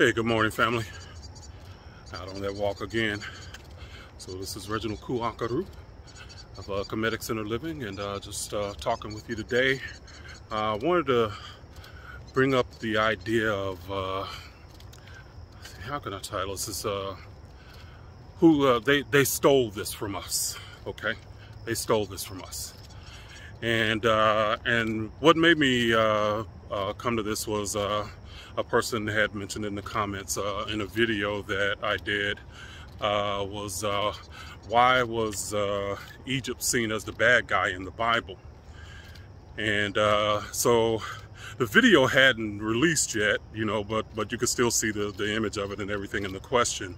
Hey, good morning, family. Out on that walk again. So this is Reginald Kuakaru of Kemetic Centered Living, and just talking with you today. I wanted to bring up the idea of, how can I title this? Is who they stole this from us. Okay, they stole this from us, and what made me come to this was a person had mentioned in the comments in a video that I did was why was Egypt seen as the bad guy in the Bible? And so the video hadn't released yet, you know, but you could still see the image of it and everything in the question.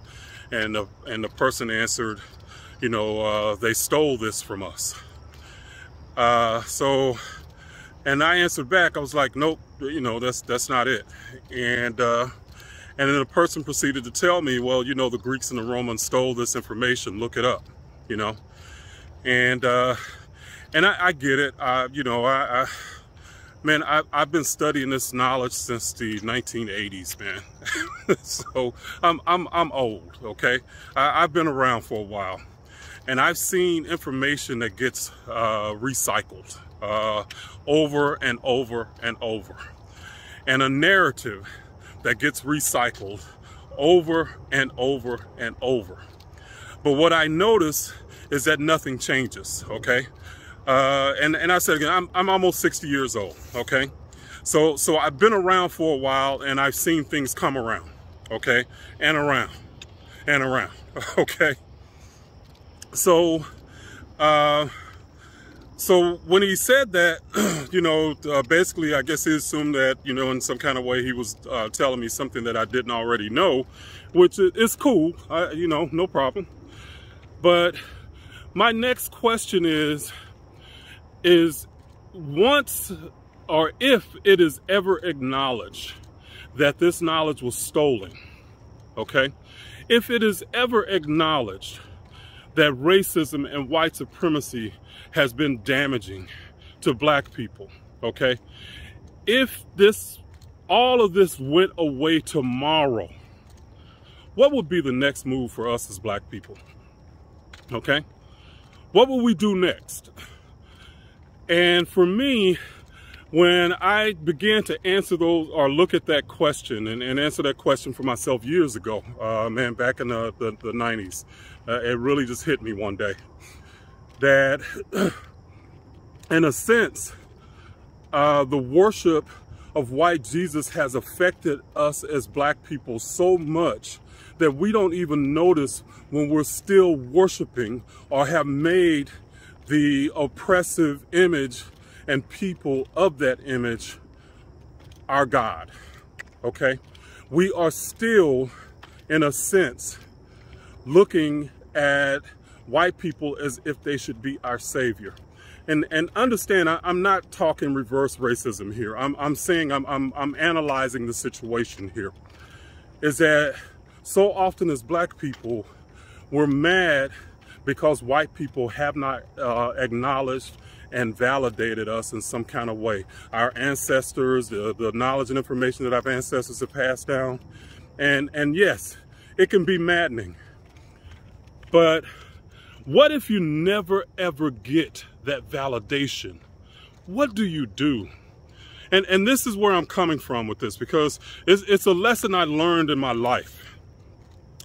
And the person answered, you know, they stole this from us. And I answered back, I was like, nope, you know, that's not it. And then the person proceeded to tell me, well, you know, the Greeks and the Romans stole this information, look it up, you know. And I get it. You know, man, I've been studying this knowledge since the 1980s, man. So I'm old, okay? I've been around for a while, and I've seen information that gets recycled over and over and over, and a narrative that gets recycled over and over and over. But what I notice is that nothing changes, okay? And I said again, I'm almost 60 years old, okay? So I've been around for a while, and I've seen things come around, okay? And around, and around, okay? So when he said that, you know, basically, I guess he assumed that, you know, in some kind of way he was telling me something that I didn't already know, which is cool, you know, no problem. But my next question is once or if it is ever acknowledged that this knowledge was stolen, okay? If it is ever acknowledged that racism and white supremacy has been damaging to black people, okay? If all of this went away tomorrow, what would be the next move for us as black people, okay? What will we do next? And for me, when I began to answer those or look at that question and answer that question for myself years ago, man, back in the 90s, it really just hit me one day that in a sense, the worship of white Jesus has affected us as black people so much that we don't even notice when we're still worshiping or have made the oppressive image and people of that image our God, okay? We are still, in a sense, looking at white people as if they should be our savior. And understand, I'm not talking reverse racism here. I'm saying, I'm analyzing the situation here. Is that so often as black people, we're mad because white people have not acknowledged and validated us in some kind of way. Our ancestors, the knowledge and information that our ancestors have passed down. And yes, it can be maddening. But what if you never ever get that validation? What do you do? And this is where I'm coming from with this, because it's a lesson I learned in my life,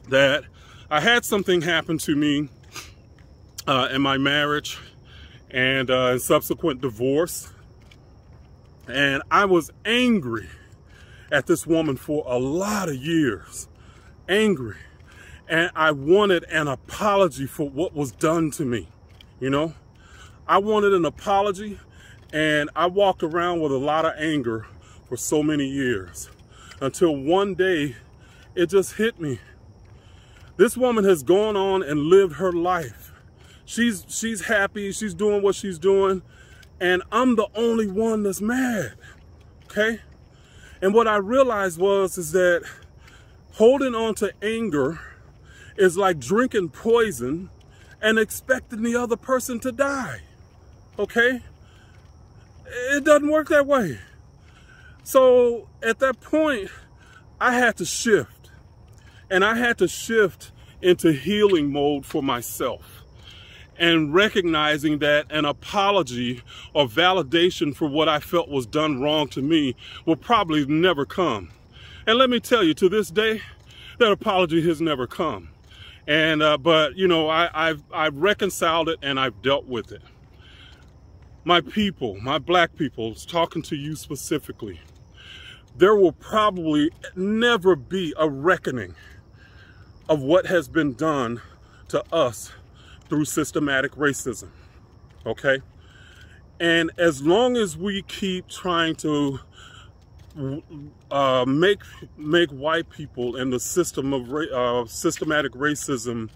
that I had something happen to me in my marriage and subsequent divorce. And I was angry at this woman for a lot of years, angry. And I wanted an apology for what was done to me, you know? I wanted an apology, and I walked around with a lot of anger for so many years until one day it just hit me. This woman has gone on and lived her life. She's happy, she's doing what she's doing, and I'm the only one that's mad, okay? And what I realized is that holding on to anger is like drinking poison and expecting the other person to die, okay? It doesn't work that way. So at that point, I had to shift, and I had to shift into healing mode for myself, and recognizing that an apology or validation for what I felt was done wrong to me will probably never come. And let me tell you, to this day, that apology has never come. And but you know, I've reconciled it and I've dealt with it. My people, my black people, talking to you specifically, there will probably never be a reckoning of what has been done to us through systematic racism, okay? And as long as we keep trying to make white people and the system of systematic racism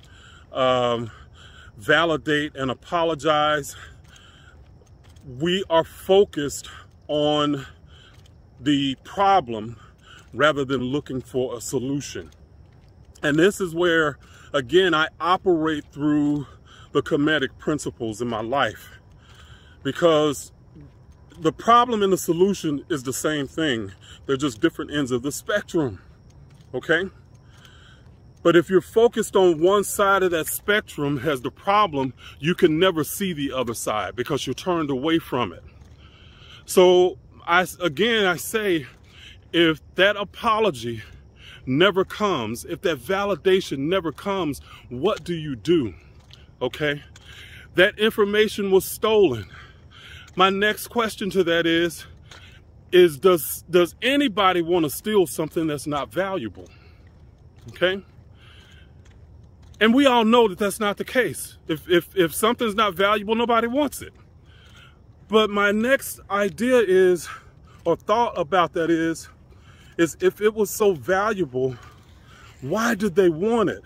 validate and apologize, we are focused on the problem rather than looking for a solution. And this is where, again, I operate through the Kemetic Principles in my life, because the problem and the solution is the same thing. They're just different ends of the spectrum, okay? But if you're focused on one side of that spectrum as the problem, you can never see the other side because you're turned away from it. So I say, if that apology never comes, if that validation never comes, what do you do? Okay? That information was stolen. My next question to that is does anybody want to steal something that's not valuable? Okay? And we all know that that's not the case. If something's not valuable, nobody wants it. But my next idea is, or thought about that is if it was so valuable, why did they want it?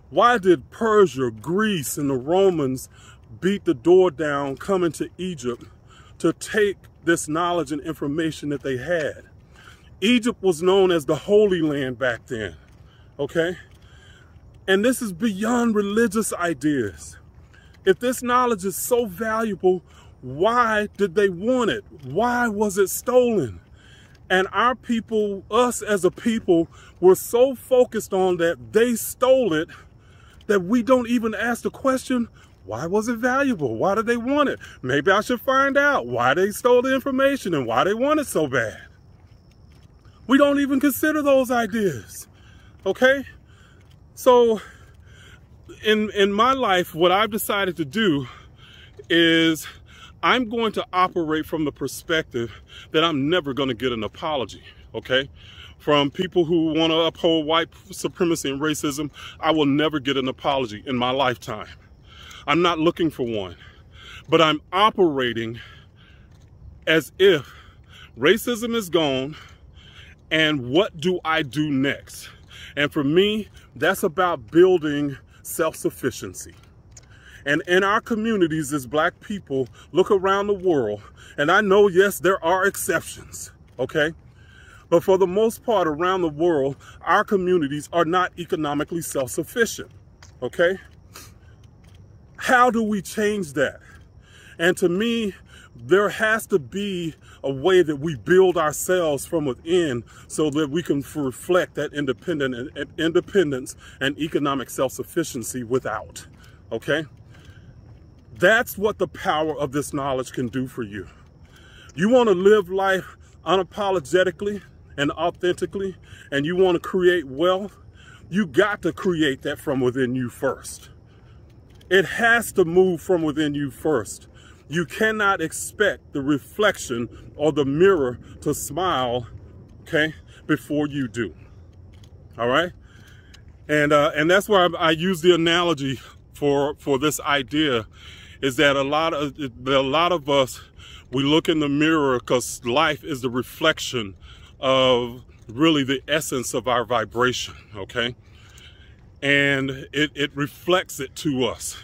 Why did Persia, Greece, and the Romans beat the door down, come into Egypt to take this knowledge and information that they had? Egypt was known as the Holy Land back then, okay? And this is beyond religious ideas. If this knowledge is so valuable, why did they want it? Why was it stolen? And our people, us as a people, were so focused on that they stole it that we don't even ask the question, why was it valuable? Why did they want it? Maybe I should find out why they stole the information and why they want it so bad. We don't even consider those ideas, okay? So in my life, what I've decided to do is I'm going to operate from the perspective that I'm never going to get an apology, okay? From people who want to uphold white supremacy and racism, I will never get an apology in my lifetime. I'm not looking for one, but I'm operating as if racism is gone, and what do I do next? And for me, that's about building self-sufficiency. And in our communities as black people, look around the world, and I know, yes, there are exceptions, okay? But for the most part around the world, our communities are not economically self-sufficient, okay? How do we change that? And to me, there has to be a way that we build ourselves from within so that we can reflect that independence and economic self-sufficiency without, okay? That's what the power of this knowledge can do for you. You want to live life unapologetically and authentically, and you want to create wealth, you got to create that from within you first. It has to move from within you first. You cannot expect the reflection or the mirror to smile, okay, before you do. All right? And that's why I use the analogy for this idea, is that a lot of us, we look in the mirror because life is the reflection of really the essence of our vibration, okay? And it reflects it to us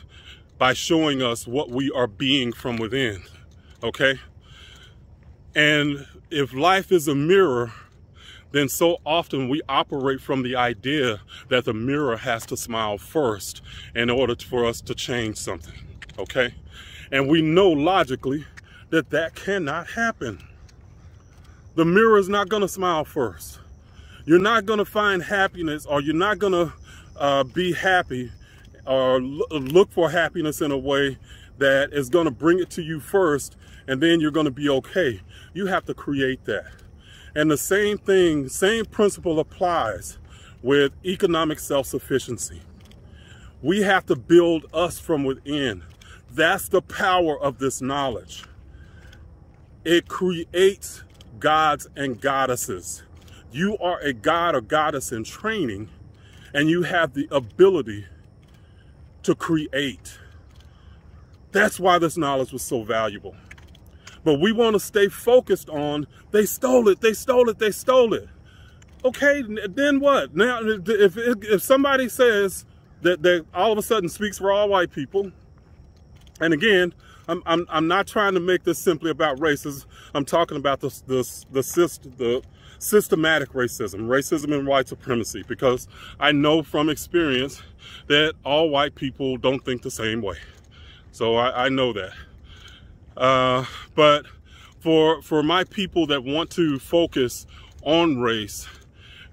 by showing us what we are being from within, okay? And if life is a mirror, then so often we operate from the idea that the mirror has to smile first in order for us to change something, okay? And we know logically that that cannot happen. The mirror is not gonna smile first. You're not going to find happiness, or you're not going to be happy or look for happiness in a way that is going to bring it to you first, and then you're going to be okay. You have to create that. And the same thing, same principle applies with economic self-sufficiency. We have to build us from within. That's the power of this knowledge. It creates gods and goddesses. You are a god or goddess in training, and you have the ability to create. That's why this knowledge was so valuable. But we want to stay focused on, they stole it, they stole it, they stole it. Okay, then what? Now, if somebody says that all of a sudden speaks for all white people, and again, I'm not trying to make this simply about races. I'm talking about the systematic racism and white supremacy, because I know from experience that all white people don't think the same way. So I know that. But for my people that want to focus on race,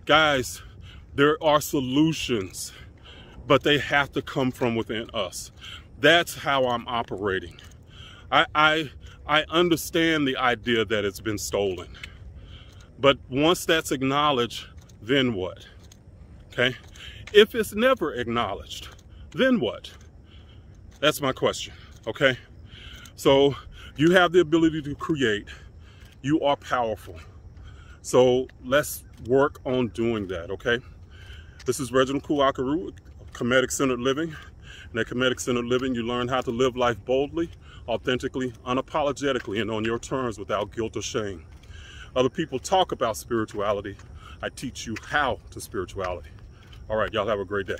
guys, there are solutions, but they have to come from within us. That's how I'm operating. I understand the idea that it's been stolen, but once that's acknowledged, then what? Okay? If it's never acknowledged, then what? That's my question, okay? So you have the ability to create. You are powerful. So let's work on doing that, okay? This is Reginald Kuakaru, Kemetic Centered Living. In that Kemetic Centered Living, you learn how to live life boldly, authentically, unapologetically, and on your terms without guilt or shame. Other people talk about spirituality. I teach you how to spirituality. All right, y'all have a great day.